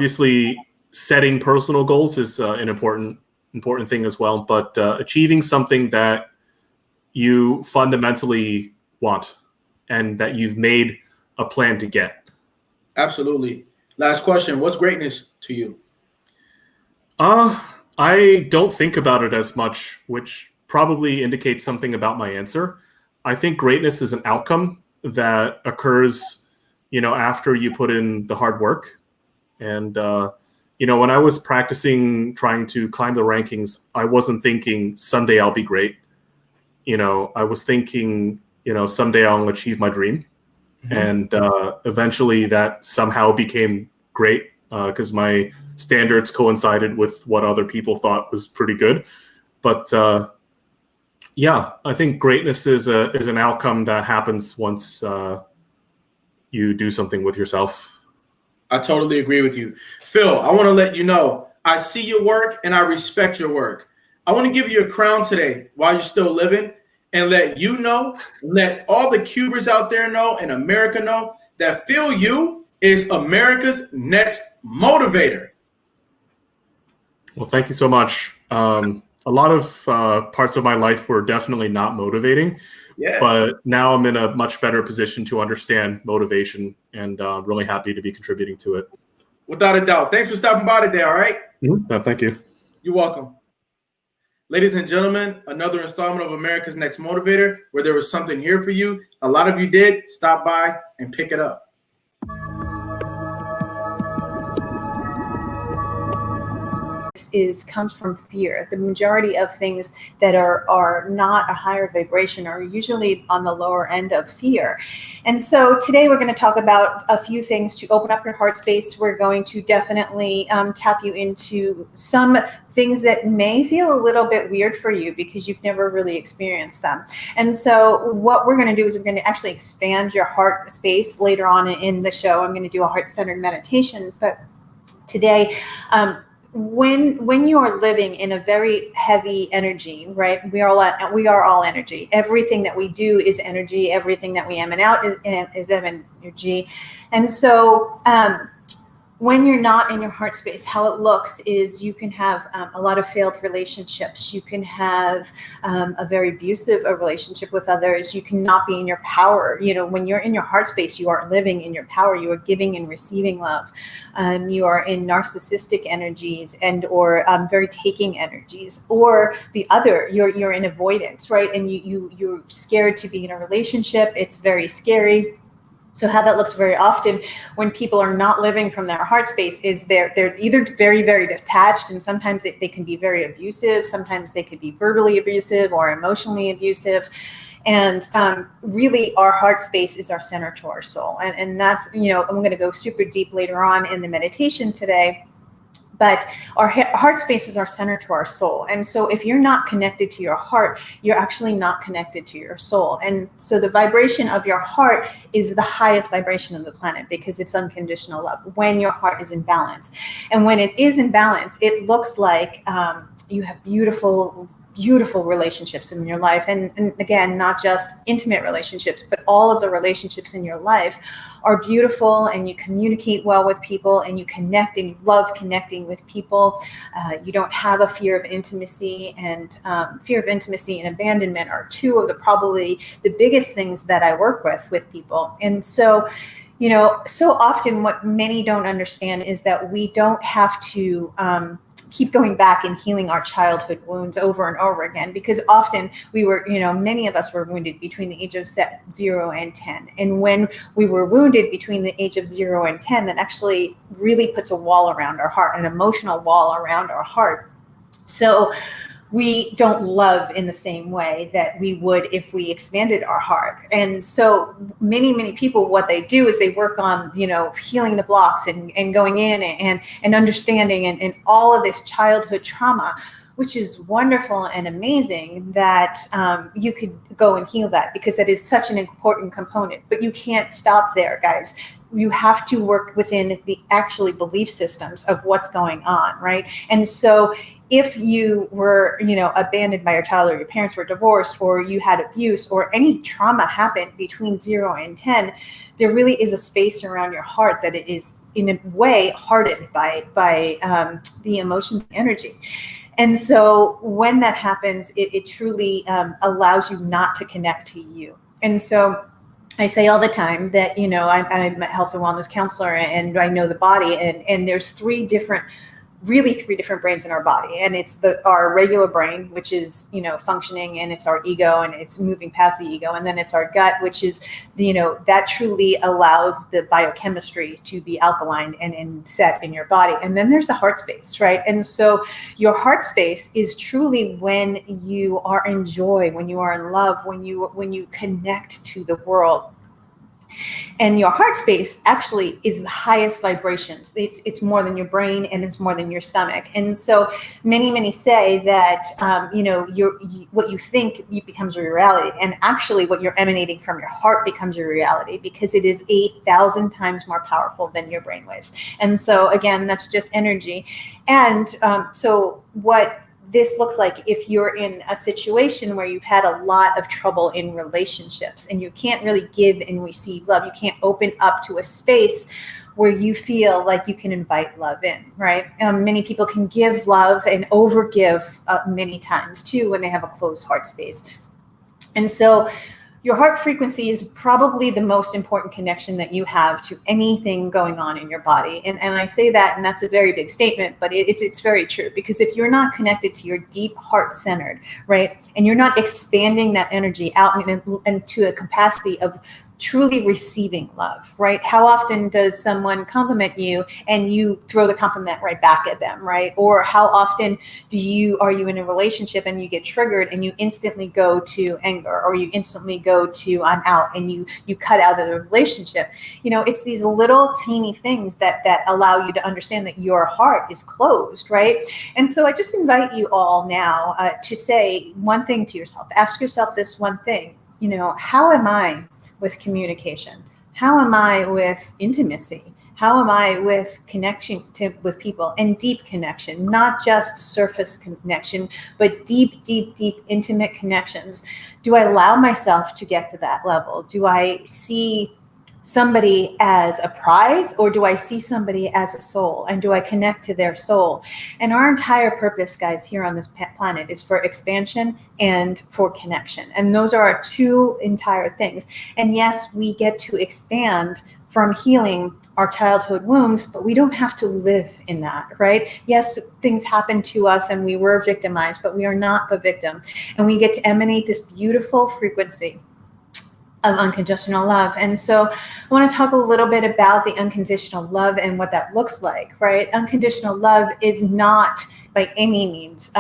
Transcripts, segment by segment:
Obviously, setting personal goals is an important thing as well, but achieving something that you fundamentally want and that you've made a plan to get. Absolutely. Last question. What's greatness to you? I don't think about it as much, which probably indicates something about my answer. I think greatness is an outcome that occurs, after you put in the hard work. And when I was practicing trying to climb the rankings, I wasn't thinking someday I'll be great. I was thinking, someday I'll achieve my dream. And eventually that somehow became great because my standards coincided with what other people thought was pretty good. But yeah, I think greatness is an outcome that happens once you do something with yourself. I totally agree with you. Phil, I want to let you know, I see your work and I respect your work. I want to give you a crown today while you're still living and let you know, let all the Cubers out there know and America know that Phil Yu is America's next motivator. Well, thank you so much. A lot of parts of my life were definitely not motivating. Yeah. But now I'm in a much better position to understand motivation, and I'm really happy to be contributing to it. Without a doubt. Thanks for stopping by today, all right? Thank you. You're welcome. Ladies and gentlemen, another installment of America's Next Motivator, where there was something here for you. A lot of you did. Stop by and pick it up. Comes from fear. The majority of things that are not a higher vibration are usually on the lower end of fear. And so today we're going to talk about a few things to open up your heart space. We're going to definitely tap you into some things that may feel a little bit weird for you because you've never really experienced them. And so what we're going to do is we're going to actually expand your heart space later on in the show. I'm going to do a heart-centered meditation, but today, when you are living in a very heavy energy, right? We are all energy. Everything that we do is energy. Everything that we emanate out is energy. And so when you're not in your heart space, how it looks is you can have a lot of failed relationships. You can have a very abusive relationship with others. You cannot be in your power. When you're in your heart space, you are living in your power. You are giving and receiving love. You are in narcissistic energies or very taking energies, or the other, you're in avoidance, right? And you're scared to be in a relationship. It's very scary. So how that looks very often when people are not living from their heart space is they're either very, very detached, and sometimes they can be very abusive. Sometimes they could be verbally abusive or emotionally abusive. And really our heart space is our center to our soul. And that's, I'm going to go super deep later on in the meditation today. But our heart space is our center to our soul. And so if you're not connected to your heart, you're actually not connected to your soul. And so the vibration of your heart is the highest vibration on the planet because it's unconditional love when your heart is in balance. And when it is in balance, it looks like you have beautiful relationships in your life. And again, not just intimate relationships, but all of the relationships in your life are beautiful, and you communicate well with people, and you connect, and you love connecting with people. You don't have a fear of intimacy, and fear of intimacy and abandonment are two of probably the biggest things that I work with people. And so, so often what many don't understand is that we don't have to keep going back and healing our childhood wounds over and over again, because often we were, many of us were wounded between the age of 0 and 10. And when we were wounded between the age of 0 and 10, that actually really puts a wall around our heart, an emotional wall around our heart. So we don't love in the same way that we would if we expanded our heart. And so many people, what they do is they work on, healing the blocks and going in and understanding and all of this childhood trauma, which is wonderful and amazing that you could go and heal that, because that is such an important component. But you can't stop there, guys. You have to work within the actually belief systems of what's going on, right? And so if you were, abandoned by your child, or your parents were divorced, or you had abuse, or any trauma happened between 0 and 10, there really is a space around your heart that it is in a way hardened by the emotions and energy. And so when that happens, it truly allows you not to connect to you. And so I say all the time that, I'm a health and wellness counselor, and I know the body, and there's three different brains in our body. And it's our regular brain, which is, functioning, and it's our ego, and it's moving past the ego. And then it's our gut, which is, that truly allows the biochemistry to be alkaline and set in your body. And then there's the heart space, right? And so your heart space is truly when you are in joy, when you are in love, when you connect to the world. And your heart space actually is the highest vibrations. It's more than your brain, and it's more than your stomach. And so many say that what you think becomes your reality, and actually what you're emanating from your heart becomes your reality, because it is 1,000 times more powerful than your brainwaves. And so again, that's just energy. And so what this looks like if you're in a situation where you've had a lot of trouble in relationships, and you can't really give and receive love. You can't open up to a space where you feel like you can invite love in, right? Many people can give love and overgive many times too when they have a closed heart space. And so your heart frequency is probably the most important connection that you have to anything going on in your body. And I say that, and that's a very big statement, but it's very true, because if you're not connected to your deep heart centered, right, and you're not expanding that energy out and to a capacity of truly receiving love, right? How often does someone compliment you and you throw the compliment right back at them, right? Or how often are you in a relationship and you get triggered and you instantly go to anger, or you instantly go to I'm out, and you cut out of the relationship? It's these little tiny things that allow you to understand that your heart is closed, right? And so I just invite you all now to say one thing to yourself. Ask yourself this one thing, how am I with communication? How am I with intimacy? How am I with connection with people, and deep connection, not just surface connection, but deep, intimate connections? Do I allow myself to get to that level? Do I see somebody as a prize, or do I see somebody as a soul, and do I connect to their soul? And our entire purpose, guys, here on this planet is for expansion and for connection. And those are our two entire things. And yes, we get to expand from healing our childhood wounds, but we don't have to live in that, right? Yes, things happen to us and we were victimized, but we are not the victim. And we get to emanate this beautiful frequency of unconditional love. And so I want to talk a little bit about the unconditional love and what that looks like, right? Unconditional love is not by any means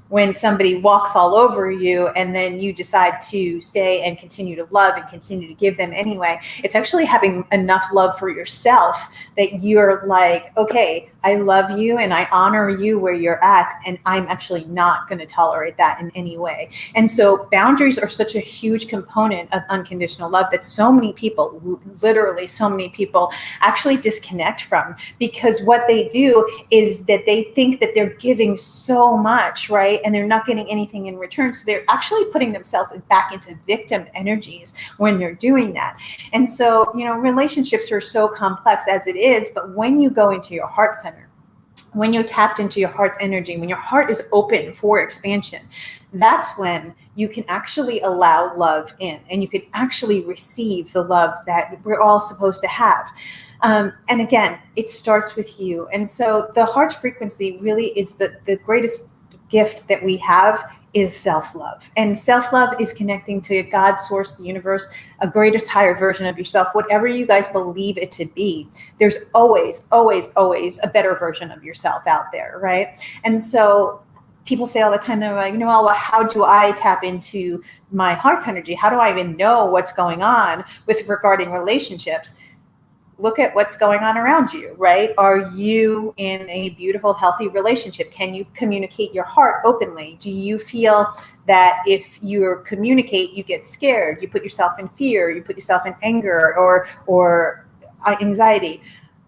when somebody walks all over you and then you decide to stay and continue to love and continue to give them anyway. It's actually having enough love for yourself that you're like, okay, I love you and I honor you where you're at, and I'm actually not going to tolerate that in any way. And so boundaries are such a huge component of unconditional love that so many people, literally so many people, actually disconnect from, because what they do is that they think that they're giving so much, right? And they're not getting anything in return. So they're actually putting themselves back into victim energies when they're doing that. And so, relationships are so complex as it is, but when you go into your heart center, when you're tapped into your heart's energy, when your heart is open for expansion, that's when you can actually allow love in, and you can actually receive the love that we're all supposed to have. And again, it starts with you. And so the heart's frequency really is the greatest gift that we have is self-love. And self-love is connecting to God, source, the universe, a greatest higher version of yourself, whatever you guys believe it to be. There's always, always, always a better version of yourself out there, right? And so people say all the time, they're like, well, how do I tap into my heart's energy? How do I even know what's going on with regarding relationships? Look at what's going on around you, right? Are you in a beautiful, healthy relationship? Can you communicate your heart openly? Do you feel that if you communicate, you get scared, you put yourself in fear, you put yourself in anger or anxiety?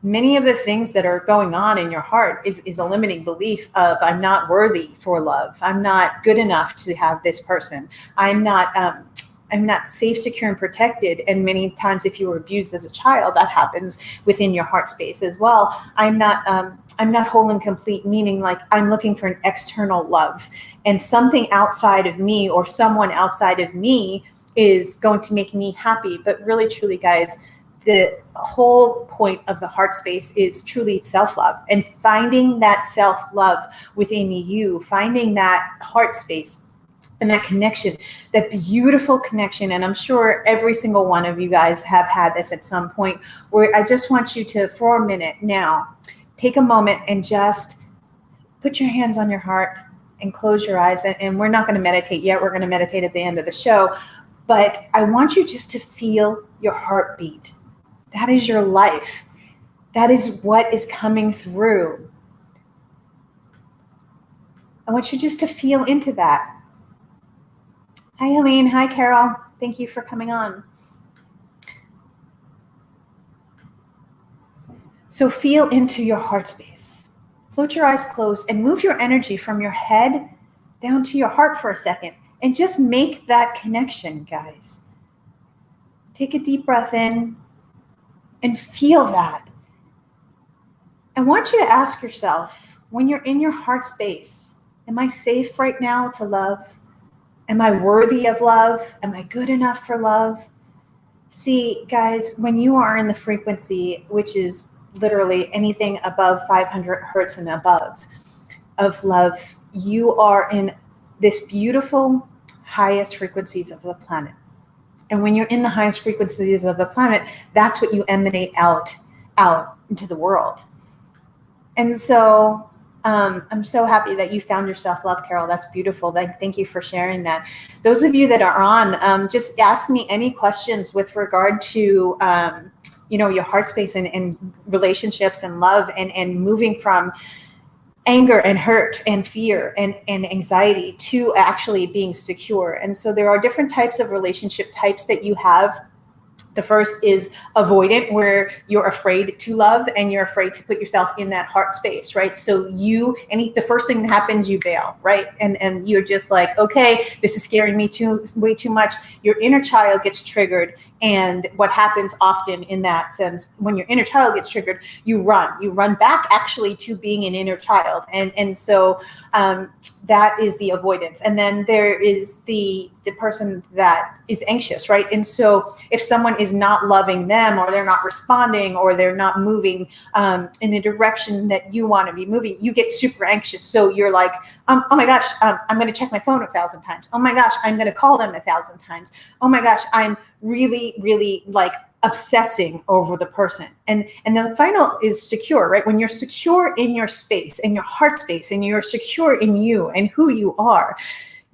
Many of the things that are going on in your heart is a limiting belief of I'm not worthy for love. I'm not good enough to have this person. I'm not I'm not safe, secure, and protected. And many times, if you were abused as a child, that happens within your heart space as well. I'm not whole and complete, meaning like I'm looking for an external love, and something outside of me or someone outside of me is going to make me happy. But really, truly, guys, the whole point of the heart space is truly self-love, and finding that self-love within you, finding that heart space and that connection, that beautiful connection. And I'm sure every single one of you guys have had this at some point, where I just want you to, for a minute now, take a moment and just put your hands on your heart and close your eyes. And we're not going to meditate yet. We're going to meditate at the end of the show. But I want you just to feel your heartbeat. That is your life. That is what is coming through. I want you just to feel into that. Hi, Helene. Hi, Carol. Thank you for coming on. So feel into your heart space. Float your eyes closed and move your energy from your head down to your heart for a second. And just make that connection, guys. Take a deep breath in and feel that. I want you to ask yourself, when you're in your heart space, am I safe right now to love? Am I worthy of love? Am I good enough for love? See, guys, when you are in the frequency, which is literally anything above 500 hertz and above of love, you are in this beautiful highest frequencies of the planet. And when you're in the highest frequencies of the planet, that's what you emanate out into the world. And so I'm so happy that you found your self-love, Carol. That's beautiful. Thank you for sharing that. Those of you that are on, just ask me any questions with regard to your heart space and relationships and love and moving from anger and hurt and fear and anxiety to actually being secure. And so there are different types of relationship types that you have. The first is avoidant, where you're afraid to love and you're afraid to put yourself in that heart space, right? So the first thing that happens, you bail, right? And you're just like, okay, this is scaring me way too much. Your inner child gets triggered. And what happens often in that sense, when your inner child gets triggered, you run back actually to being an inner child. And so that is the avoidance. And then there is the person that is anxious, right? And so if someone is not loving them, or they're not responding, or they're not moving in the direction that you want to be moving, you get super anxious. So you're like, oh my gosh, I'm going to check my phone 1,000 times. Oh my gosh, I'm going to call them 1,000 times. Oh my gosh, I'm really, really like obsessing over the person. And then the final is secure, right? When you're secure in your space, in your heart space, and you're secure in you and who you are,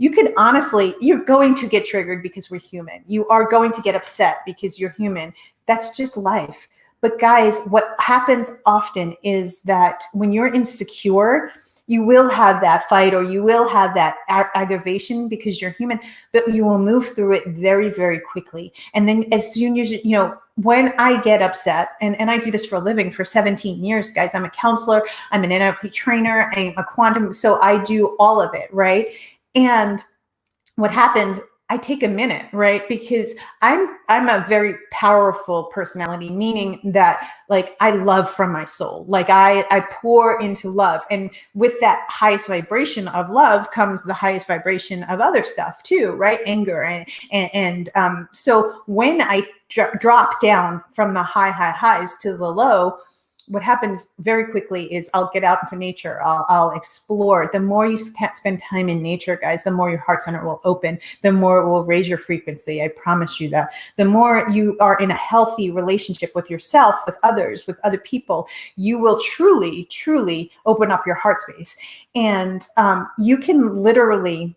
you can honestly, you're going to get triggered because we're human. You are going to get upset because you're human. That's just life. But guys, what happens often is that when you're insecure, you will have that fight, or you will have that aggravation because you're human, but you will move through it very, very quickly. And then as soon as, when I get upset, and I do this for a living for 17 years, guys, I'm a counselor, I'm an NLP trainer, I'm a quantum, so I do all of it, right? And what happens, I take a minute, right? Because I'm a very powerful personality, meaning that like I love from my soul. Like I pour into love. And with that highest vibration of love comes the highest vibration of other stuff too, right? Anger. And so when I drop down from the highs to the low, what happens very quickly is I'll get out into nature. I'll explore. The more you spend time in nature, guys, the more your heart center will open, the more it will raise your frequency. I promise you that. The more you are in a healthy relationship with yourself, with others, with other people, you will truly, truly open up your heart space. And you can literally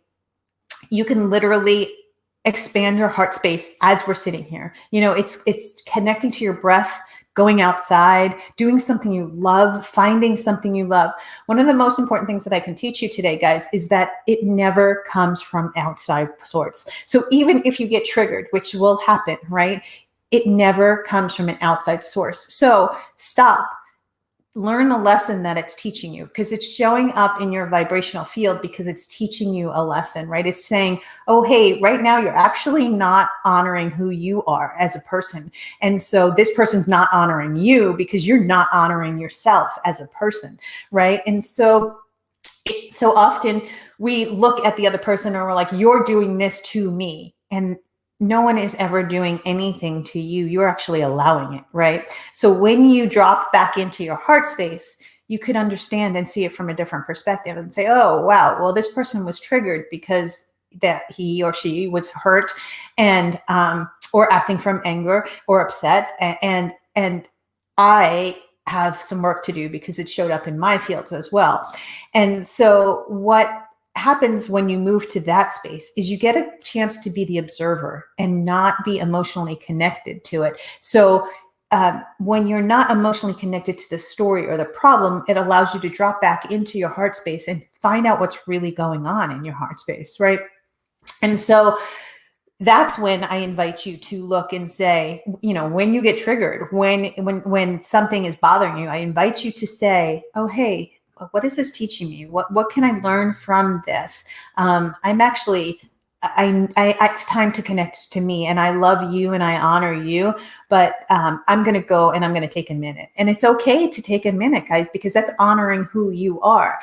expand your heart space as we're sitting here. It's connecting to your breath, going outside, doing something you love, finding something you love. One of the most important things that I can teach you today, guys, is that it never comes from outside source. So even if you get triggered, which will happen, right? It never comes from an outside source. So stop. learn the lesson that it's teaching you, because it's showing up in your vibrational field because it's teaching you a lesson, right? It's saying, oh, hey, right now you're actually not honoring who you are as a person. And so this person's not honoring you because you're not honoring yourself as a person, right? And so often we look at the other person and we're like, you're doing this to me. And no one is ever doing anything to you. You're actually allowing it, right? So when you drop back into your heart space, you could understand and see it from a different perspective and say, oh, wow, well, this person was triggered because that he or she was hurt and, or acting from anger or upset. And I have some work to do because it showed up in my fields as well. And so what happens when you move to that space is you get a chance to be the observer and not be emotionally connected to it. So when you're not emotionally connected to the story or the problem, it allows you to drop back into your heart space and find out what's really going on in your heart space, right? And so that's when I invite you to look and say, you know, when you get triggered, when something is bothering you, I invite you to say, oh, hey, what is this teaching me? What can I learn from this? It's time to connect to me, and I love you and I honor you, but I'm going to go and I'm going to take a minute. And it's okay to take a minute, guys, because that's honoring who you are.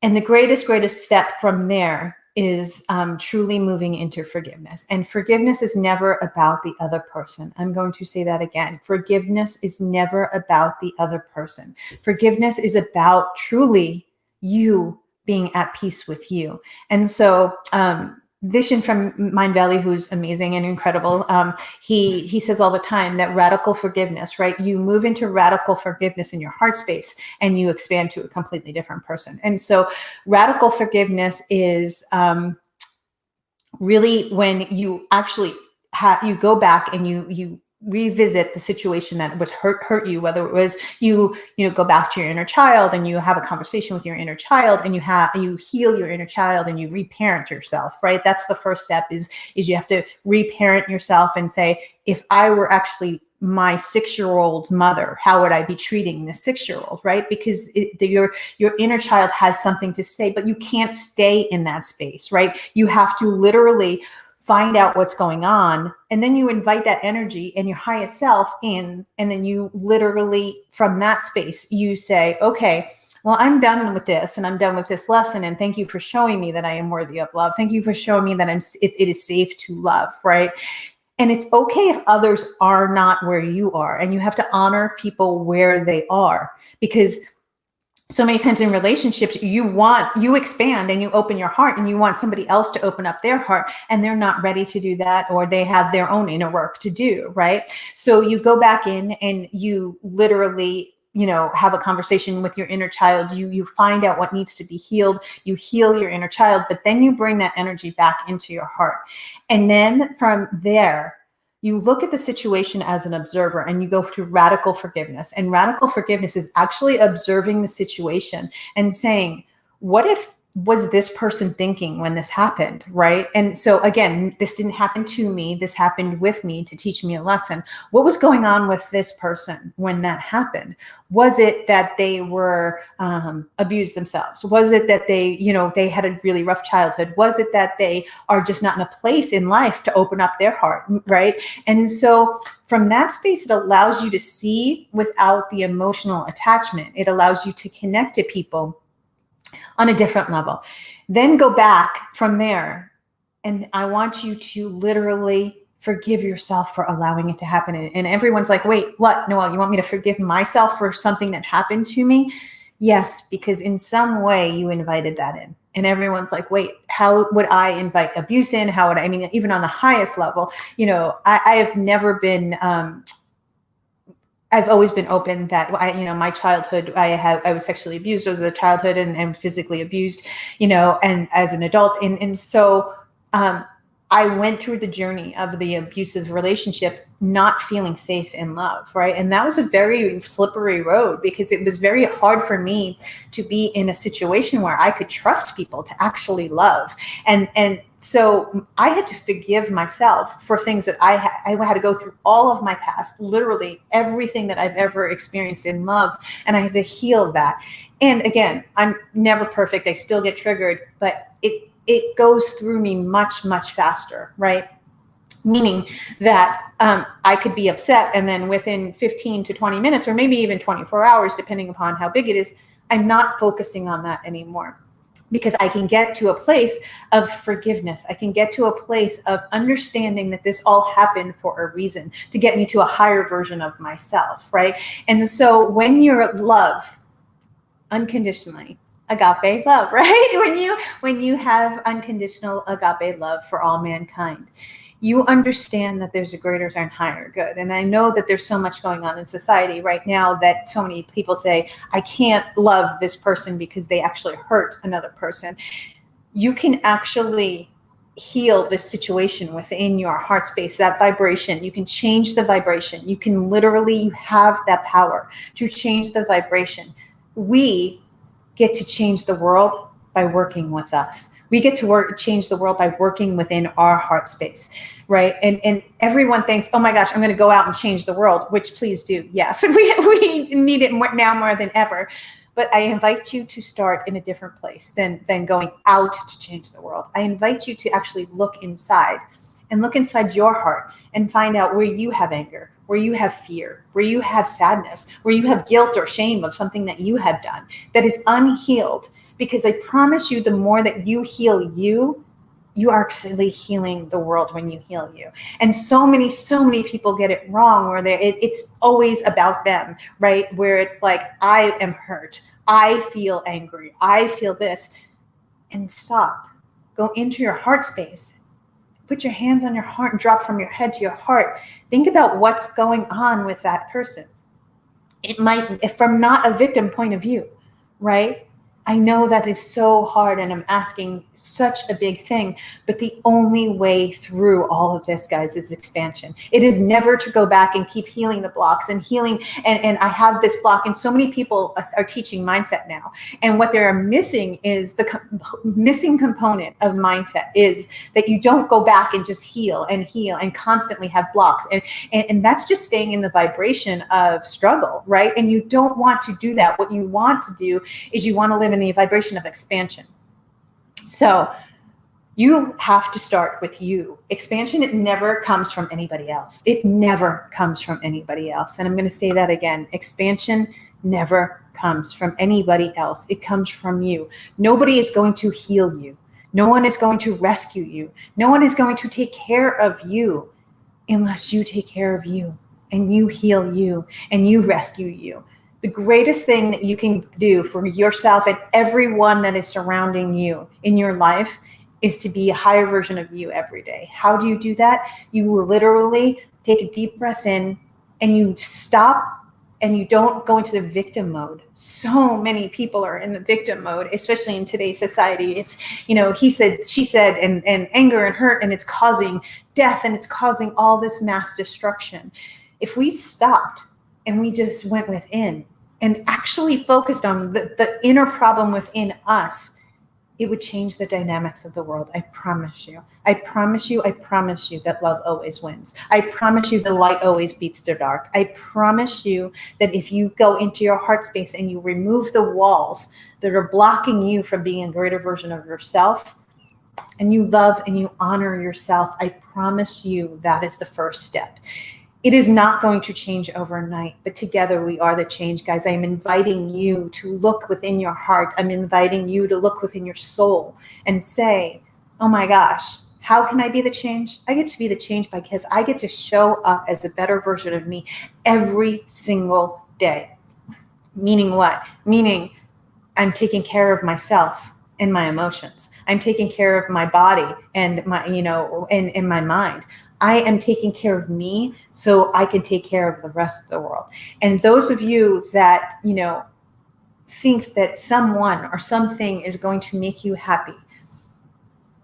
And the greatest step from there is truly moving into forgiveness. And forgiveness is never about the other person. I'm going to say that again. Forgiveness is never about the other person. Forgiveness is about truly you being at peace with you. And so Vishen from Mindvalley, who's amazing and incredible, he says all the time that radical forgiveness, right? You move into radical forgiveness in your heart space and you expand to a completely different person. And so radical forgiveness is really when you actually you go back and you revisit the situation that was hurt you, whether it was you go back to your inner child and you have a conversation with your inner child and you heal your inner child and you reparent yourself, right? That's the first step is you have to reparent yourself and say, if I were actually my 6-year-old's mother, how would I be treating the 6-year-old, right? Because your inner child has something to say, but you can't stay in that space, right? You have to literally find out what's going on, and then you invite that energy and your highest self in, and then you literally, from that space, you say, okay, well, I'm done with this, and I'm done with this lesson, and thank you for showing me that I am worthy of love. Thank you for showing me that it is safe to love, right? And it's okay if others are not where you are, and you have to honor people where they are, because so many times in relationships, you expand and you open your heart and you want somebody else to open up their heart, and they're not ready to do that, or they have their own inner work to do, right? So you go back in and you literally, have a conversation with your inner child. You find out what needs to be healed. You heal your inner child, but then you bring that energy back into your heart. And then from there, you look at the situation as an observer and you go through radical forgiveness. And radical forgiveness is actually observing the situation and saying, what was this person thinking when this happened, right? And so again, this didn't happen to me. This happened with me to teach me a lesson. What was going on with this person when that happened? Was it that they were abused themselves? Was it that they had a really rough childhood? Was it that they are just not in a place in life to open up their heart, right? And so from that space, it allows you to see without the emotional attachment. It allows you to connect to people on a different level. Then go back from there. And I want you to literally forgive yourself for allowing it to happen. And everyone's like, wait, what? Noelle, you want me to forgive myself for something that happened to me? Yes, because in some way you invited that in. And everyone's like, wait, how would I invite abuse in? How would I mean, even on the highest level, I have never been, I've always been open that my childhood, I was sexually abused as a childhood and physically abused, and as an adult. And so I went through the journey of the abusive relationship, not feeling safe in love, right? And that was a very slippery road because it was very hard for me to be in a situation where I could trust people to actually love. And So I had to forgive myself for things that I had to go through all of my past, literally everything that I've ever experienced in love. And I had to heal that. And again, I'm never perfect. I still get triggered, but it goes through me much, much faster, right? Meaning that I could be upset, and then within 15 to 20 minutes, or maybe even 24 hours, depending upon how big it is, I'm not focusing on that anymore, because I can get to a place of forgiveness. I can get to a place of understanding that this all happened for a reason, to get me to a higher version of myself, right? And so when you're love unconditionally, agape love, right? When you have unconditional agape love for all mankind, you understand that there's a greater and higher good. And I know that there's so much going on in society right now that so many people say, I can't love this person because they actually hurt another person. You can actually heal this situation within your heart space, that vibration. You can change the vibration. You can literally, you have that power to change the vibration. We get to change the world by working with us. We get to change the world by working within our heart space, right? And everyone thinks, oh my gosh, I'm going to go out and change the world, which please do. Yes, we need it now more than ever. But I invite you to start in a different place than going out to change the world. I invite you to actually look inside and look inside your heart and find out where you have anger, where you have fear, where you have sadness, where you have guilt or shame of something that you have done that is unhealed. Because I promise you, the more that you heal you, you are actually healing the world when you heal you. And so many people get it wrong, where it's always about them, right? Where it's like, I am hurt, I feel angry, I feel this. And stop. Go into your heart space. Put your hands on your heart and drop from your head to your heart. Think about what's going on with that person. It might, from not a victim point of view, right? I know that is so hard, and I'm asking such a big thing, but the only way through all of this, guys, is expansion. It is never to go back and keep healing the blocks and healing. And I have this block, and so many people are teaching mindset now. And what they're missing is the missing component of mindset is that you don't go back and just heal and constantly have blocks. And that's just staying in the vibration of struggle, right? And you don't want to do that. What you want to do is you want to live in the vibration of expansion. So you have to start with you. Expansion, it never comes from anybody else. It never comes from anybody else. And I'm going to say that again. Expansion never comes from anybody else. It comes from you. Nobody is going to heal you. No one is going to rescue you. No one is going to take care of you unless you take care of you and you heal you and you rescue you. The greatest thing that you can do for yourself and everyone that is surrounding you in your life is to be a higher version of you every day. How do you do that? You will literally take a deep breath in and you stop and you don't go into the victim mode. So many people are in the victim mode, especially in today's society. It's, he said, she said, and anger and hurt, and it's causing death, and it's causing all this mass destruction. If we stopped and we just went within and actually focused on the inner problem within us, it would change the dynamics of the world. I promise you. I promise you. I promise you that love always wins. I promise you the light always beats the dark. I promise you that if you go into your heart space and you remove the walls that are blocking you from being a greater version of yourself, and you love and you honor yourself, I promise you that is the first step. It is not going to change overnight, but together we are the change, guys. I am inviting you to look within your heart. I'm inviting you to look within your soul and say, oh my gosh, how can I be the change? I get to be the change because I get to show up as a better version of me every single day. Meaning what? Meaning I'm taking care of myself and my emotions. I'm taking care of my body and my, and my mind. I am taking care of me so I can take care of the rest of the world. And those of you that, think that someone or something is going to make you happy,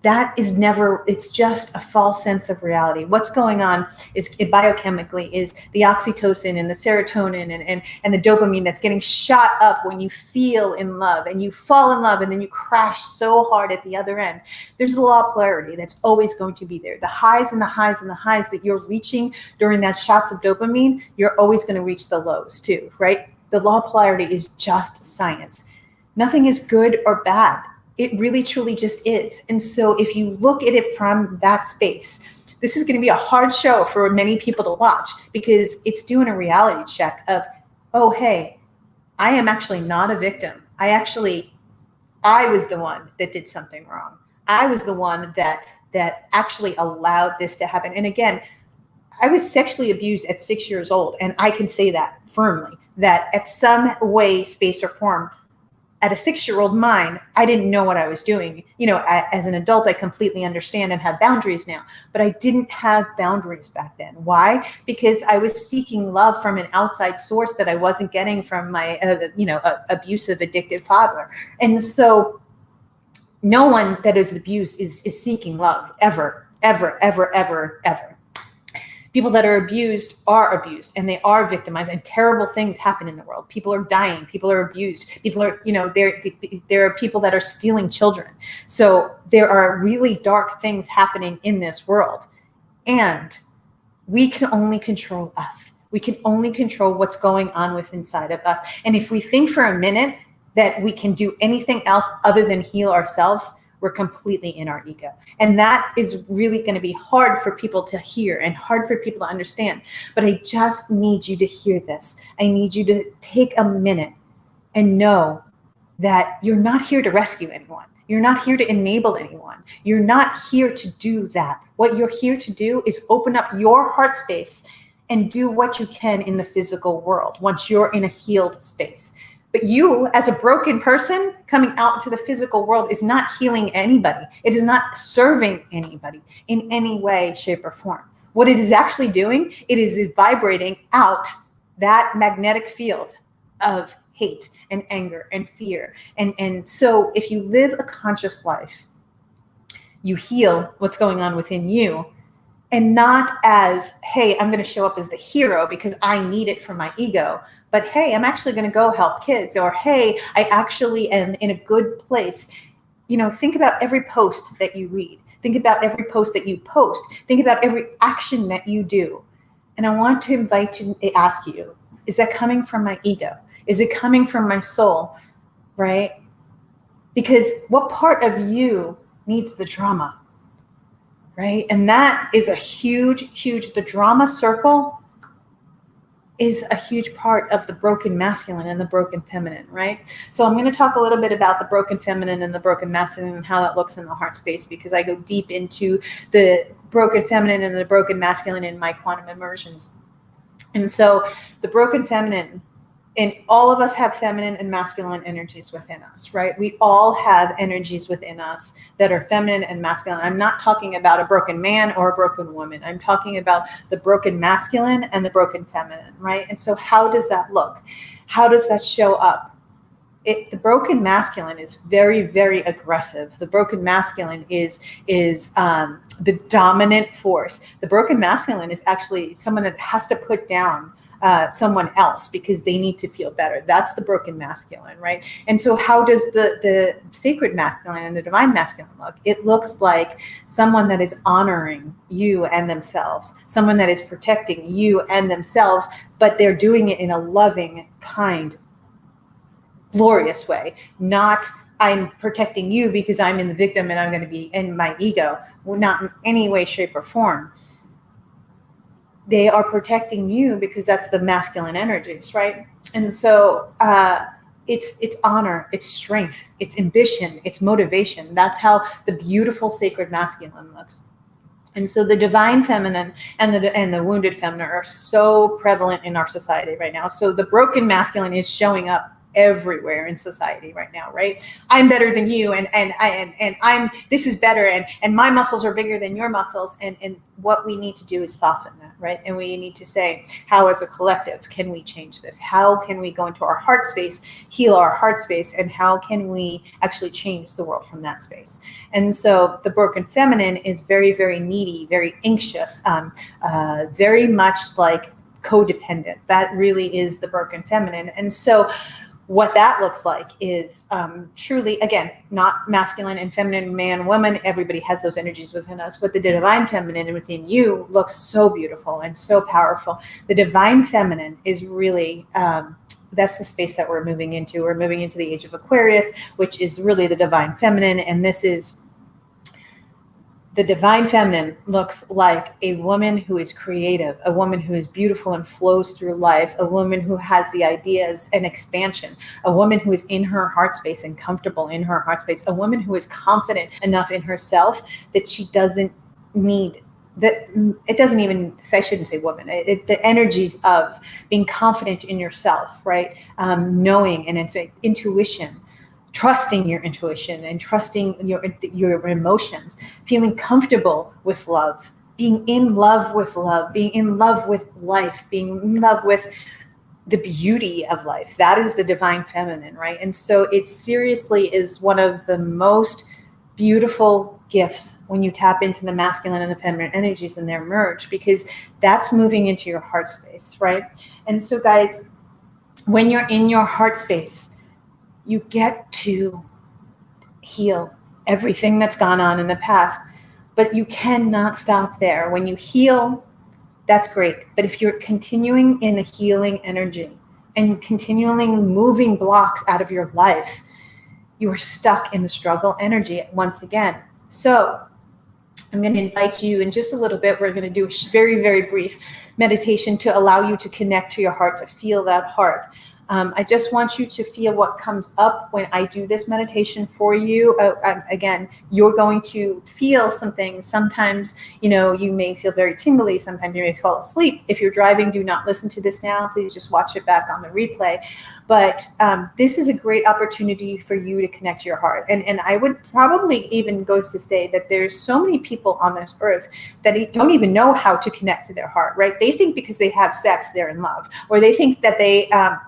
that is never, it's just a false sense of reality. What's going on is biochemically is the oxytocin and the serotonin and the dopamine that's getting shot up when you feel in love and you fall in love and then you crash so hard at the other end. There's a law of polarity that's always going to be there. The highs and the highs and the highs that you're reaching during that shots of dopamine, you're always going to reach the lows too, right? The law of polarity is just science. Nothing is good or bad. It really, truly just is. And so if you look at it from that space, this is going to be a hard show for many people to watch because it's doing a reality check of, oh, hey, I am actually not a victim. I was the one that did something wrong. I was the one that actually allowed this to happen. And again, I was sexually abused at 6 years old. And I can say that firmly, that at some way, space, or form, at a 6-year-old mind, I didn't know what I was doing. You know, as an adult, I completely understand and have boundaries now, but I didn't have boundaries back then. Why? Because I was seeking love from an outside source that I wasn't getting from my, abusive, addictive father. And so no one that is abused is seeking love ever, ever, ever, ever, ever. People that are abused, and they are victimized, and terrible things happen in the world. People are dying. People are abused. People are, there are people that are stealing children. So there are really dark things happening in this world. And we can only control us. We can only control what's going on inside of us. And if we think for a minute that we can do anything else other than heal ourselves, we're completely in our ego. And that is really going to be hard for people to hear and hard for people to understand. But I just need you to hear this. I need you to take a minute and know that you're not here to rescue anyone. You're not here to enable anyone. You're not here to do that. What you're here to do is open up your heart space and do what you can in the physical world once you're in a healed space. But you, as a broken person coming out to the physical world, is not healing anybody. It is not serving anybody in any way, shape, or form. What it is actually doing, it is vibrating out that magnetic field of hate and anger and fear. And so if you live a conscious life, you heal what's going on within you, and not as, hey, I'm going to show up as the hero because I need it for my ego. But hey, I'm actually going to go help kids, or hey, I actually am in a good place. Think about every post that you read. Think about every post that you post. Think about every action that you do. And I want to invite you to ask you, is that coming from my ego? Is it coming from my soul? Right? Because what part of you needs the drama? Right? And that is a huge, the drama circle is a huge part of the broken masculine and the broken feminine, right? So I'm going to talk a little bit about the broken feminine and the broken masculine and how that looks in the heart space, because I go deep into the broken feminine and the broken masculine in my quantum immersions. And so the broken feminine, and all of us have feminine and masculine energies within us, right? We all have energies within us that are feminine and masculine. I'm not talking about a broken man or a broken woman. I'm talking about the broken masculine and the broken feminine, right? And so how does that look? How does that show up? The broken masculine is very, very aggressive. The broken masculine is the dominant force. The broken masculine is actually someone that has to put down someone else because they need to feel better. That's the broken masculine, right? And so how does the sacred masculine and the divine masculine look? It looks like someone that is honoring you and themselves, someone that is protecting you and themselves, but they're doing it in a loving, kind, glorious way. Not, I'm protecting you because I'm in the victim and I'm going to be in my ego. Not in any way, shape, or form. They are protecting you because that's the masculine energies, right? And so it's honor, it's strength, it's ambition, it's motivation. That's how the beautiful sacred masculine looks. And so the divine feminine and the wounded feminine are so prevalent in our society right now. So the broken masculine is showing up everywhere in society right now, right? I'm better than you, and I'm this is better, and my muscles are bigger than your muscles, and what we need to do is soften that, right? And we need to say, how as a collective can we change this? How can we go into our heart space, heal our heart space, and how can we actually change the world from that space? And so the broken feminine is very, very needy, very anxious, very much like codependent. That really is the broken feminine. And so what that looks like is truly, again, not masculine and feminine, man, woman. Everybody has those energies within us, but the divine feminine within you looks so beautiful and so powerful. The divine feminine is really, that's the space that we're moving into. We're moving into the age of Aquarius, which is really the divine feminine. And this is, the divine feminine looks like a woman who is creative, a woman who is beautiful and flows through life, a woman who has the ideas and expansion, a woman who is in her heart space and comfortable in her heart space, a woman who is confident enough in herself that she doesn't need that. It doesn't even, I shouldn't say woman, the energies of being confident in yourself, right? Knowing and it's intuition, trusting your intuition and trusting your emotions, feeling comfortable with love, being in love with love, being in love with life, being in love with the beauty of life. That is the divine feminine, right? And so it seriously is one of the most beautiful gifts when you tap into the masculine and the feminine energies and they're merged, because that's moving into your heart space, right? And so guys, when you're in your heart space, you get to heal everything that's gone on in the past, but you cannot stop there. When you heal, that's great. But if you're continuing in the healing energy and continually moving blocks out of your life, you are stuck in the struggle energy once again. So I'm going to invite you in just a little bit. We're going to do a very, very brief meditation to allow you to connect to your heart, to feel that heart. I just want you to feel what comes up when I do this meditation for you. Again, you're going to feel some things. Sometimes, you may feel very tingly. Sometimes you may fall asleep. If you're driving, do not listen to this now. Please just watch it back on the replay. But this is a great opportunity for you to connect to your heart. And I would probably even go to say that there's so many people on this earth that don't even know how to connect to their heart, right? They think because they have sex, they're in love. Or they think that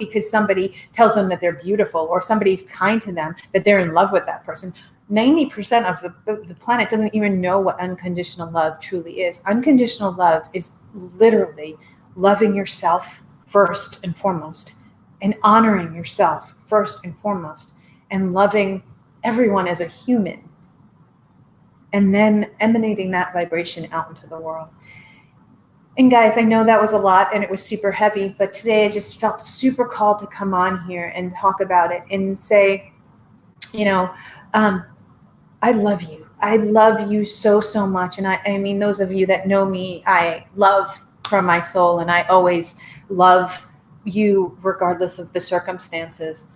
because somebody tells them that they're beautiful or somebody's kind to them, that they're in love with that person. 90% of the planet doesn't even know what unconditional love truly is. Unconditional love is literally loving yourself first and foremost, and honoring yourself first and foremost, and loving everyone as a human, and then emanating that vibration out into the world. And guys, I know that was a lot and it was super heavy, but today I just felt super called to come on here and talk about it and say, I love you. I love you so, so much. And I mean, those of you that know me, I love from my soul, and I always love you regardless of the circumstances.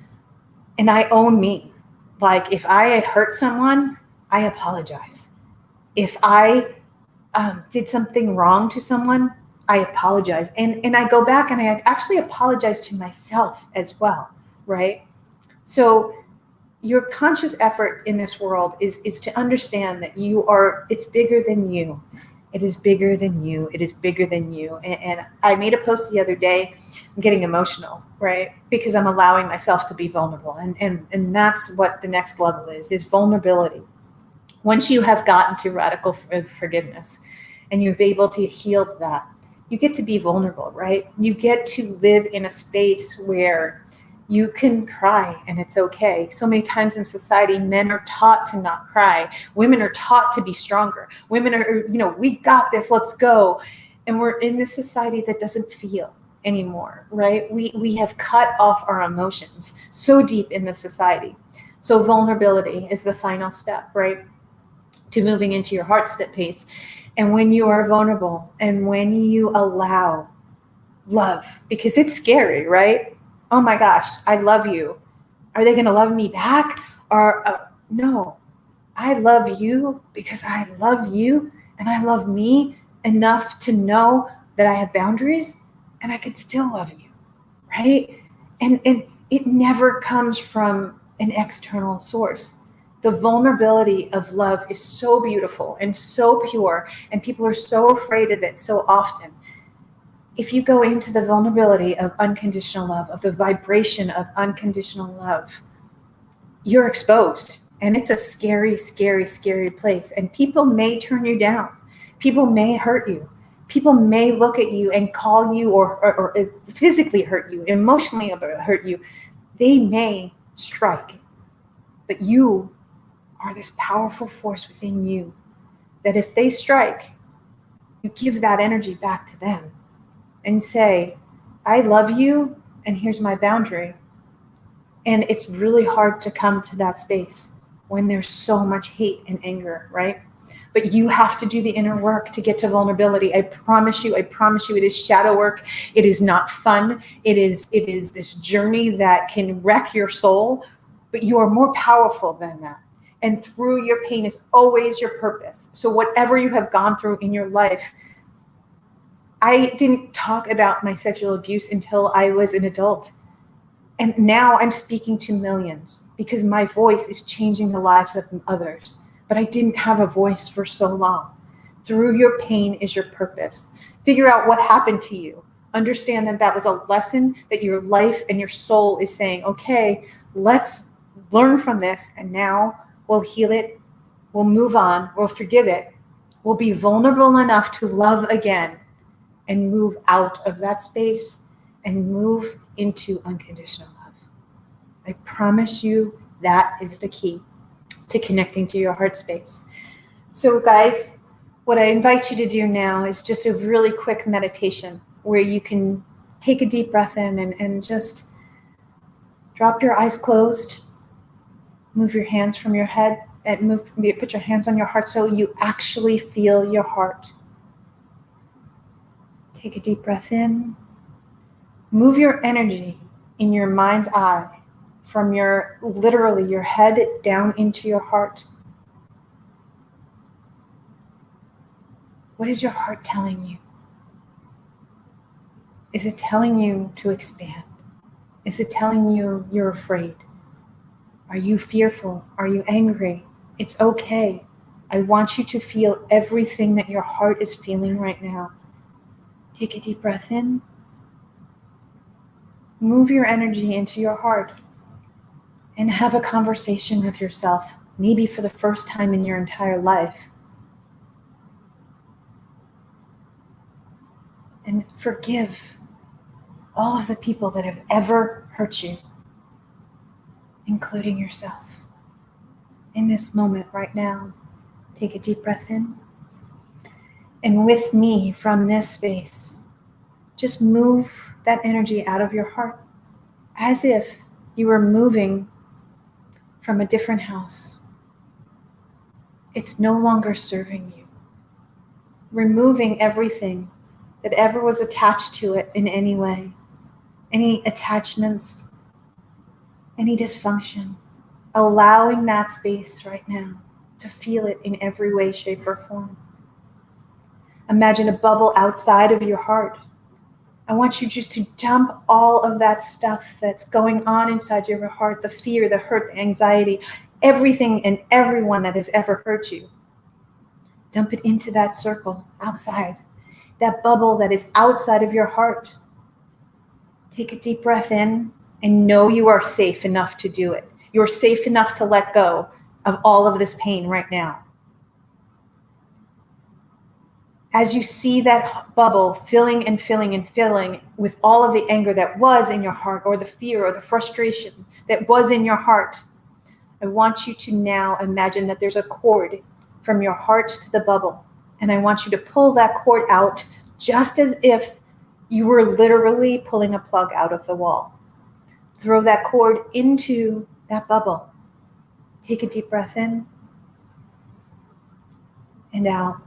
And I own me. Like, if I hurt someone, I apologize. If I did something wrong to someone, I apologize. And I go back and I actually apologize to myself as well, right? So your conscious effort in this world is to understand that it's bigger than you. It is bigger than you. It is bigger than you. And I made a post the other day. I'm getting emotional, right? Because I'm allowing myself to be vulnerable. And that's what the next level is vulnerability. Once you have gotten to radical forgiveness and you've able to heal that, you get to be vulnerable, right? You get to live in a space where you can cry and it's okay. So many times in society, men are taught to not cry. Women are taught to be stronger. Women are, we got this, let's go. And we're in this society that doesn't feel anymore, right? We have cut off our emotions so deep in the society. So vulnerability is the final step, right? To moving into your heart space. And when you are vulnerable and when you allow love, because it's scary, right? Oh my gosh, I love you. Are they going to love me back? Or no, I love you because I love you and I love me enough to know that I have boundaries and I can still love you, right? And it never comes from an external source. The vulnerability of love is so beautiful and so pure, and people are so afraid of it so often. If you go into the vulnerability of unconditional love, of the vibration of unconditional love, you're exposed. And it's a scary, scary, scary place. And people may turn you down. People may hurt you. People may look at you and call you or physically hurt you, emotionally hurt you. They may strike. But you are this powerful force within you that if they strike, you give that energy back to them and say, I love you, and here's my boundary. And it's really hard to come to that space when there's so much hate and anger, right? But you have to do the inner work to get to vulnerability. I promise you, it is shadow work. It is not fun. It is this journey that can wreck your soul, but you are more powerful than that. And through your pain is always your purpose. So whatever you have gone through in your life, I didn't talk about my sexual abuse until I was an adult. And now I'm speaking to millions because my voice is changing the lives of others. But I didn't have a voice for so long. Through your pain is your purpose. Figure out what happened to you. Understand that that was a lesson that your life and your soul is saying, okay, let's learn from this. And now we'll heal it. We'll move on. We'll forgive it. We'll be vulnerable enough to love again and move out of that space and move into unconditional love. I promise you that is the key to connecting to your heart space. So guys, what I invite you to do now is just a really quick meditation where you can take a deep breath in and just drop your eyes closed, move your hands from your head and put your hands on your heart so you actually feel your heart. Take a deep breath in. Move your energy in your mind's eye from literally your head down into your heart. What is your heart telling you? Is it telling you to expand? Is it telling you you're afraid? Are you fearful? Are you angry? It's okay. I want you to feel everything that your heart is feeling right now. Take a deep breath in. Move your energy into your heart and have a conversation with yourself, maybe for the first time in your entire life. And forgive all of the people that have ever hurt you, including yourself. In this moment right now, take a deep breath in. And with me from this space, just move that energy out of your heart as if you were moving from a different house. It's no longer serving you. Removing everything that ever was attached to it in any way, any attachments, any dysfunction, allowing that space right now to feel it in every way, shape, or form. Imagine a bubble outside of your heart. I want you just to dump all of that stuff that's going on inside your heart, the fear, the hurt, the anxiety, everything and everyone that has ever hurt you. Dump it into that circle outside, that bubble that is outside of your heart. Take a deep breath in and know you are safe enough to do it. You're safe enough to let go of all of this pain right now. As you see that bubble filling and filling and filling with all of the anger that was in your heart, or the fear or the frustration that was in your heart, I want you to now imagine that there's a cord from your heart to the bubble. And I want you to pull that cord out just as if you were literally pulling a plug out of the wall. Throw that cord into that bubble. Take a deep breath in and out.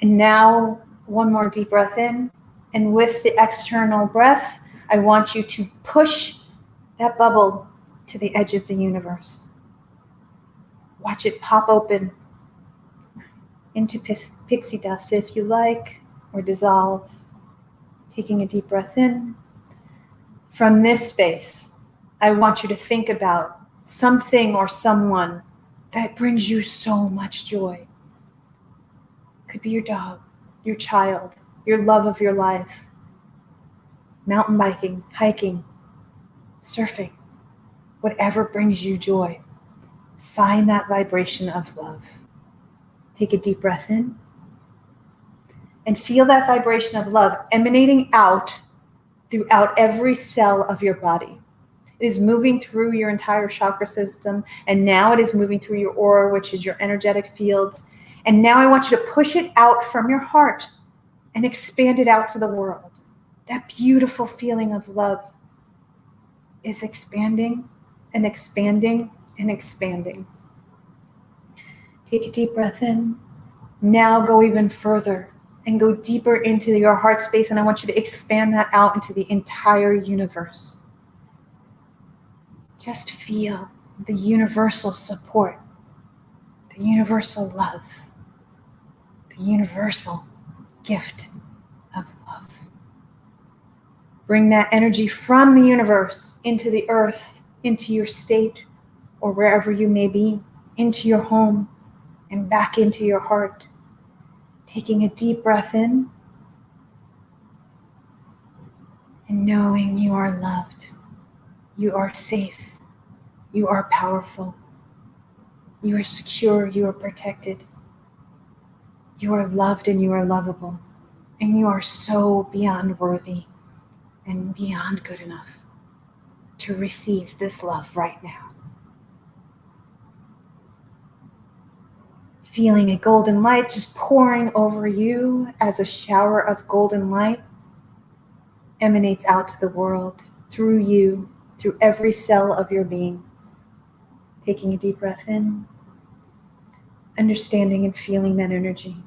And now one more deep breath in. And with the external breath, I want you to push that bubble to the edge of the universe. Watch it pop open into pixie dust if you like, or dissolve. Taking a deep breath in. From this space, I want you to think about something or someone that brings you so much joy. Could be your dog, your child, your love of your life, mountain biking, hiking, surfing, whatever brings you joy. Find that vibration of love. Take a deep breath in and feel that vibration of love emanating out throughout every cell of your body. It is moving through your entire chakra system, and now it is moving through your aura, which is your energetic fields. And now I want you to push it out from your heart and expand it out to the world. That beautiful feeling of love is expanding and expanding and expanding. Take a deep breath in. Now go even further and go deeper into your heart space, and I want you to expand that out into the entire universe. Just feel the universal support, the universal love, the universal gift of love. Bring that energy from the universe into the earth, into your state, or wherever you may be, into your home and back into your heart. Taking a deep breath in and knowing you are loved, you are safe, you are powerful, you are secure, you are protected, you are loved and you are lovable, and you are so beyond worthy and beyond good enough to receive this love right now. Feeling a golden light just pouring over you as a shower of golden light emanates out to the world through you, through every cell of your being. Taking a deep breath in, understanding and feeling that energy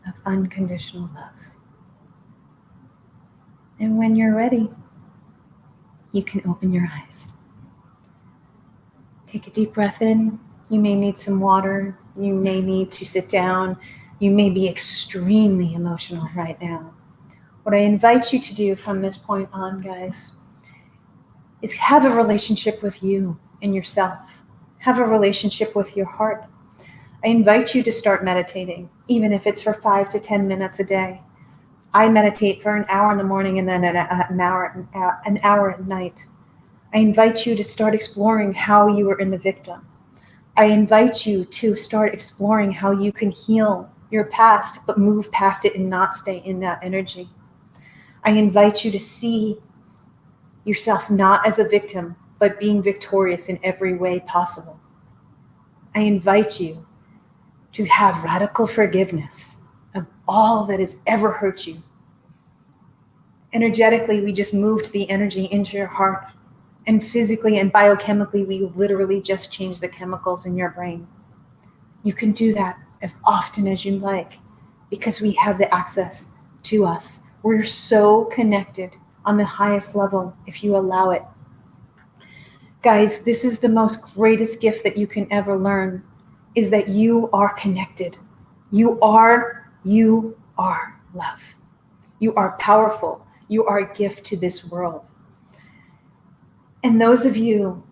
of unconditional love. And when you're ready, you can open your eyes. Take a deep breath in. You may need some water. You may need to sit down. You may be extremely emotional right now. What I invite you to do from this point on, guys, is have a relationship with you and yourself. Have a relationship with your heart. I invite you to start meditating, even if it's for 5 to 10 minutes a day. I meditate for an hour in the morning and then an hour at night. I invite you to start exploring how you were in the victim. I invite you to start exploring how you can heal your past, but move past it and not stay in that energy. I invite you to see yourself not as a victim, but being victorious in every way possible. I invite you to have radical forgiveness of all that has ever hurt you. Energetically, we just moved the energy into your heart. And physically and biochemically, we literally just changed the chemicals in your brain. You can do that as often as you like because we have the access to us. We're so connected on the highest level if you allow it. Guys, this is the most greatest gift that you can ever learn, is that you are connected. You are love. You are powerful. You are a gift to this world. And those of you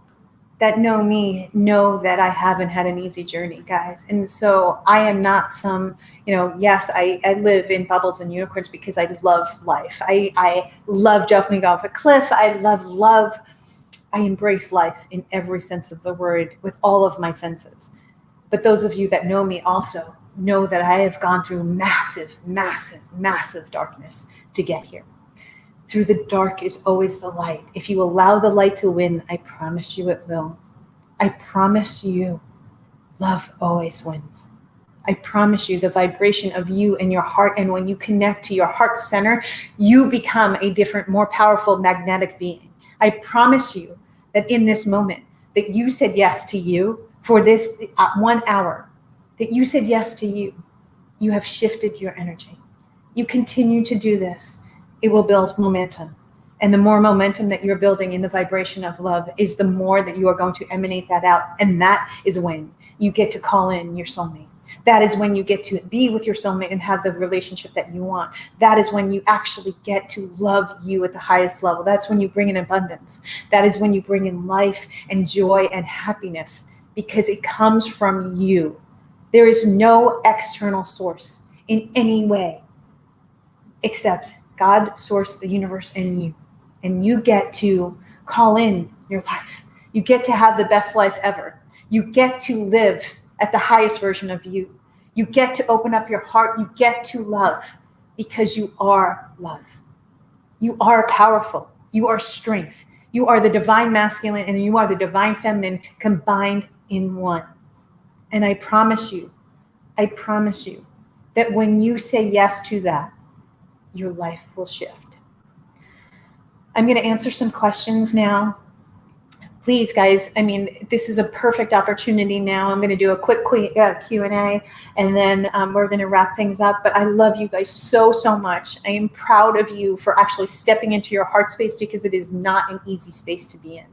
that know me know that I haven't had an easy journey, guys. And so I am not some, yes, I live in bubbles and unicorns because I love life. I love jumping off a cliff. I love love. I embrace life in every sense of the word with all of my senses. But those of you that know me also know that I have gone through massive, massive, massive darkness to get here. Through the dark is always the light. If you allow the light to win, I promise you it will. I promise you, love always wins. I promise you the vibration of you and your heart, and when you connect to your heart center, you become a different, more powerful magnetic being. I promise you that in this moment, that you said yes to you for this 1 hour, that you said yes to you, you have shifted your energy. You continue to do this. It will build momentum. And the more momentum that you're building in the vibration of love is the more that you are going to emanate that out. And that is when you get to call in your soulmate. That is when you get to be with your soulmate and have the relationship that you want. That is when you actually get to love you at the highest level. That's when you bring in abundance. That is when you bring in life and joy and happiness, because it comes from you. There is no external source in any way except God sourced the universe and you. And you get to call in your life. You get to have the best life ever. You get to live at the highest version of you. You get to open up your heart. You get to love because you are love. You are powerful. You are strength. You are the divine masculine and you are the divine feminine combined in one. And I promise you that when you say yes to that, your life will shift. I'm going to answer some questions now. Please, guys, I mean, this is a perfect opportunity now. I'm going to do a quick Q&A, and then we're going to wrap things up. But I love you guys so, so much. I am proud of you for actually stepping into your heart space, because it is not an easy space to be in.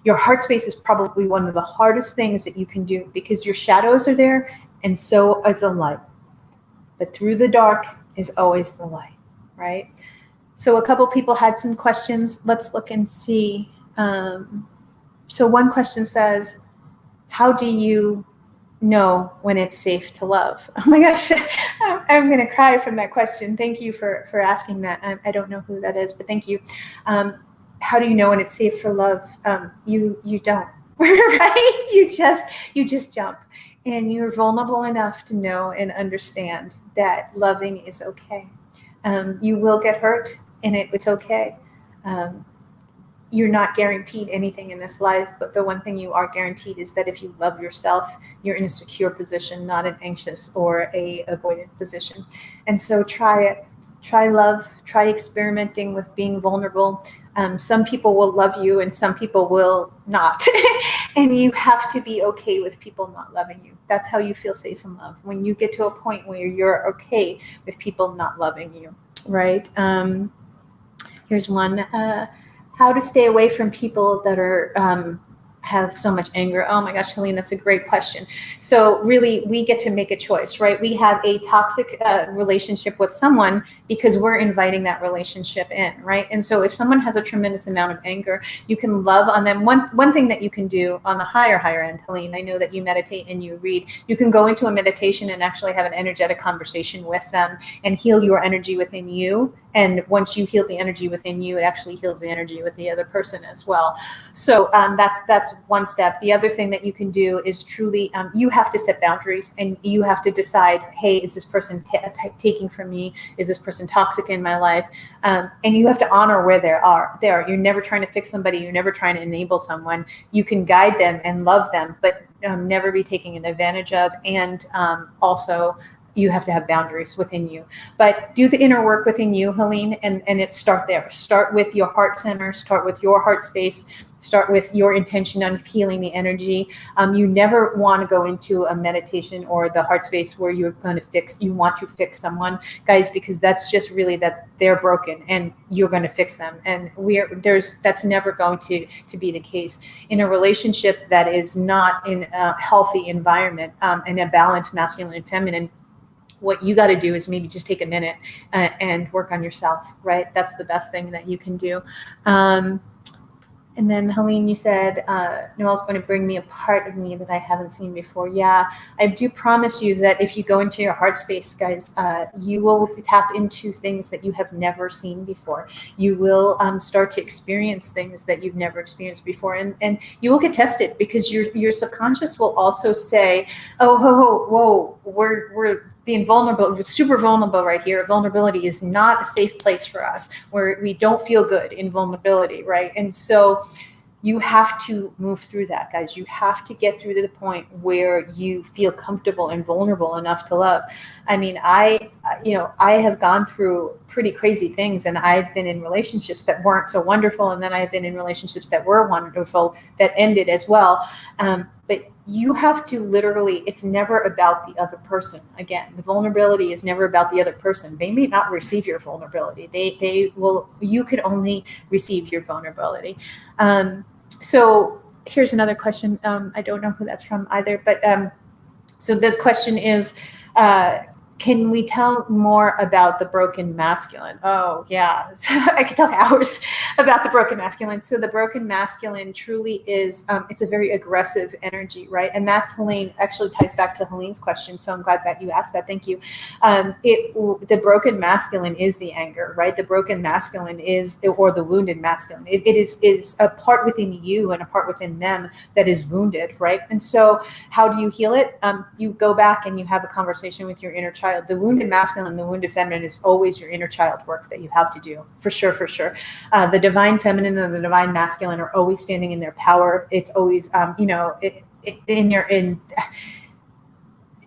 Your heart space is probably one of the hardest things that you can do, because your shadows are there, and so is the light. But through the dark is always the light, right? So a couple people had some questions. Let's look and see. So one question says, how do you know when it's safe to love? Oh my gosh, I'm going to cry from that question. Thank you for asking that. I don't know who that is, but thank you. How do you know when it's safe for love? You don't, right? You just jump, and you're vulnerable enough to know and understand that loving is okay. You will get hurt, and it's okay. You're not guaranteed anything in this life, but the one thing you are guaranteed is that if you love yourself, you're in a secure position, not an anxious or a avoidant position. And so try it. Try love. Try experimenting with being vulnerable. Some people will love you and some people will not. And you have to be okay with people not loving you. That's how you feel safe in love. When you get to a point where you're okay with people not loving you, right? Here's one. How to stay away from people that are have so much anger. Oh my gosh, Helene, that's a great question. So really, we get to make a choice, right? We have a toxic relationship with someone because we're inviting that relationship in, right? And so if someone has a tremendous amount of anger, you can love on them. One thing that you can do on the higher end, Helene, I know that you meditate and you read, you can go into a meditation and actually have an energetic conversation with them and heal your energy within you. And once you heal the energy within you, it actually heals the energy with the other person as well. So that's one step. The other thing that you can do is truly, you have to set boundaries and you have to decide, hey, is this person taking from me? Is this person toxic in my life? And you have to honor where they are. You're never trying to fix somebody. You're never trying to enable someone. You can guide them and love them, but never be taken advantage of. And also, you have to have boundaries within you, but do the inner work within you, Helene, and it start there. Start with your heart center, start with your heart space, start with your intention on healing the energy. You never want to go into a meditation or the heart space where you want to fix someone, guys, because that's just really that they're broken and you're going to fix them. And that's never going to be the case. In a relationship that is not in a healthy environment, in a balanced masculine and feminine, what you got to do is maybe just take a minute and work on yourself, right? That's the best thing that you can do. And then Helene, you said, Noelle's going to bring me a part of me that I haven't seen before. Yeah, I do promise you that if you go into your heart space, guys, you will tap into things that you have never seen before. You will start to experience things that you've never experienced before. And you will get tested because your subconscious will also say, oh, whoa, we're being vulnerable, we're super vulnerable right here. Vulnerability is not a safe place for us, where we don't feel good in vulnerability, right? And so you have to move through that, guys. You have to get through to the point where you feel comfortable and vulnerable enough to love. I mean, I have gone through pretty crazy things, and I've been in relationships that weren't so wonderful, and then I've been in relationships that were wonderful that ended as well. But you have to literally, it's never about the other person. Again, the vulnerability is never about the other person. They may not receive your vulnerability. You can only receive your vulnerability. So here's another question. I don't know who that's from either, but So the question is, can we tell more about the broken masculine? Oh, yeah. I could talk hours about the broken masculine. So the broken masculine truly is, it's a very aggressive energy, right? And that's Helene, actually ties back to Helene's question. So I'm glad that you asked that. Thank you. The broken masculine is the anger, right? The broken masculine is, or the wounded masculine. It is a part within you and a part within them that is wounded, right? And so how do you heal it? You go back and you have a conversation with your inner child. The wounded masculine and the wounded feminine is always your inner child work that you have to do, for sure, for sure. The divine feminine and the divine masculine are always standing in their power. It's always,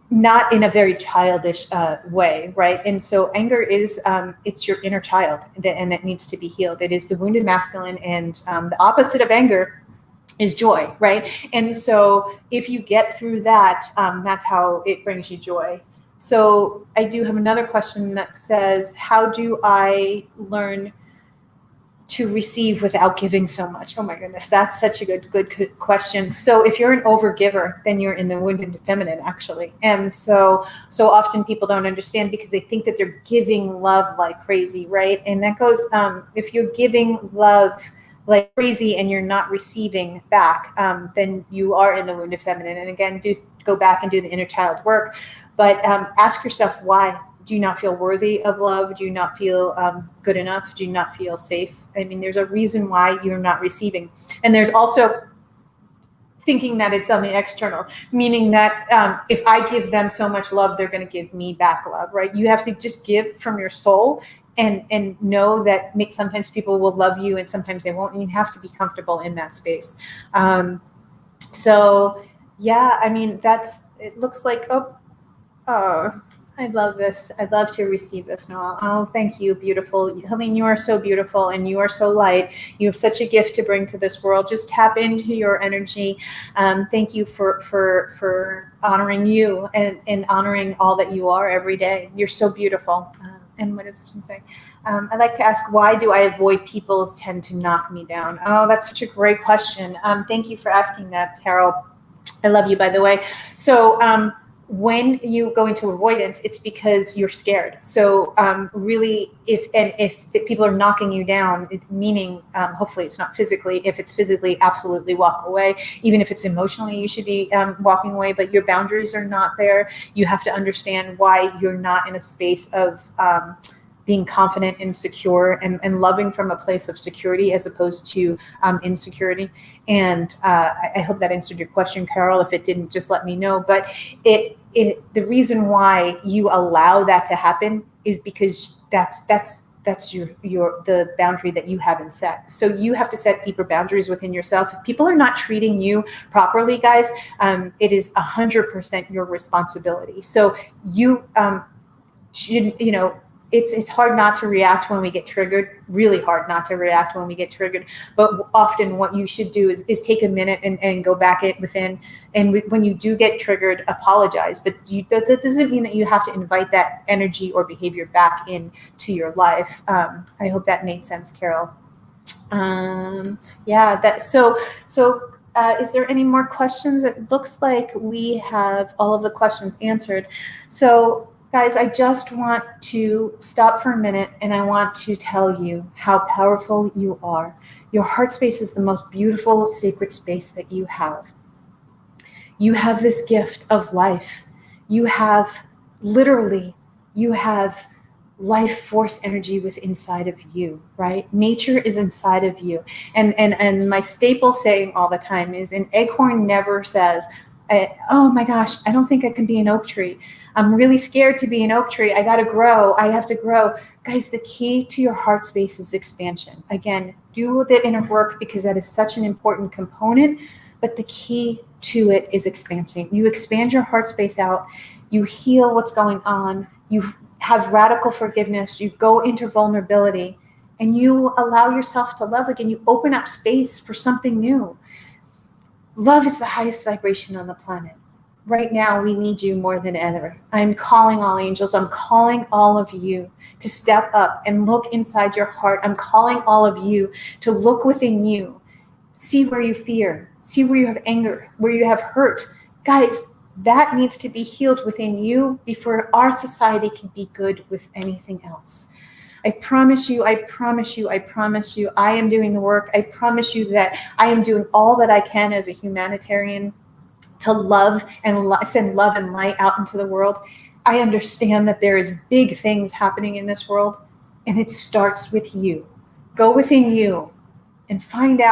not in a very childish way, right? And so anger is, it's your inner child, and that needs to be healed. It is the wounded masculine, and the opposite of anger is joy, right? And so if you get through that, that's how it brings you joy. So I do have another question that says, how do I learn to receive without giving so much? Oh my goodness, that's such a good question. So if you're an overgiver, then you're in the wounded feminine, actually. And so often people don't understand because they think that they're giving love like crazy, right? And that goes, if you're giving love like crazy and you're not receiving back, then you are in the wounded feminine. And again, do go back and do the inner child work. But ask yourself why. Do you not feel worthy of love? Do you not feel good enough? Do you not feel safe? I mean, there's a reason why you're not receiving. And there's also thinking that it's something external, meaning that if I give them so much love, they're going to give me back love, right? You have to just give from your soul and know that sometimes people will love you and sometimes they won't. And you have to be comfortable in that space. So, yeah, I mean, it looks like, oh, I love this. I'd love to receive this, Noel. Oh, thank you. Beautiful. Helene, you are so beautiful and you are so light. You have such a gift to bring to this world. Just tap into your energy. Thank you for honoring you and honoring all that you are every day. You're so beautiful. And what does this one say? I'd like to ask, why do I avoid people who tend to knock me down? Oh, that's such a great question. Thank you for asking that, Carol. I love you, by the way. So, when you go into avoidance, it's because you're scared. So really, if the people are knocking you down, meaning hopefully it's not physically. If it's physically, absolutely walk away. Even if it's emotionally, you should be walking away. But your boundaries are not there. You have to understand why you're not in a space of being confident and secure and loving from a place of security as opposed to insecurity. And I hope that answered your question, Carol. If it didn't, just let me know. But the reason why you allow that to happen is because that's the boundary that you haven't set. So you have to set deeper boundaries within yourself. If people are not treating you properly, guys, it is 100% your responsibility. So you should, it's hard not to react when we get triggered, really hard not to react when we get triggered. But often what you should do is take a minute and go back within. And when you do get triggered, apologize. But that doesn't mean that you have to invite that energy or behavior back into your life. I hope that made sense, Carol. Is there any more questions? It looks like we have all of the questions answered. So, guys, I just want to stop for a minute and I want to tell you how powerful you are. Your heart space is the most beautiful, sacred space that you have. You have this gift of life. You have life force energy inside of you, right? Nature is inside of you. And my staple saying all the time is an acorn never says, oh my gosh, I don't think I can be an oak tree. I'm really scared to be an oak tree. I got to grow. I have to grow. Guys, the key to your heart space is expansion. Again, do the inner work because that is such an important component, but the key to it is expansion. You expand your heart space out. You heal what's going on. You have radical forgiveness. You go into vulnerability and you allow yourself to love again. You open up space for something new. Love is the highest vibration on the planet. Right now, we need you more than ever. I'm calling all angels. I'm calling all of you to step up and look inside your heart. I'm calling all of you to look within you. See where you fear. See where you have anger, where you have hurt. Guys, That needs to be healed within you before our society can be good with anything else. I promise you, I promise you, I promise you, I am doing the work. I promise you that I am doing all that I can as a humanitarian to love and send love and light out into the world. I understand that there is big things happening in this world, and it starts with you. Go within you and find out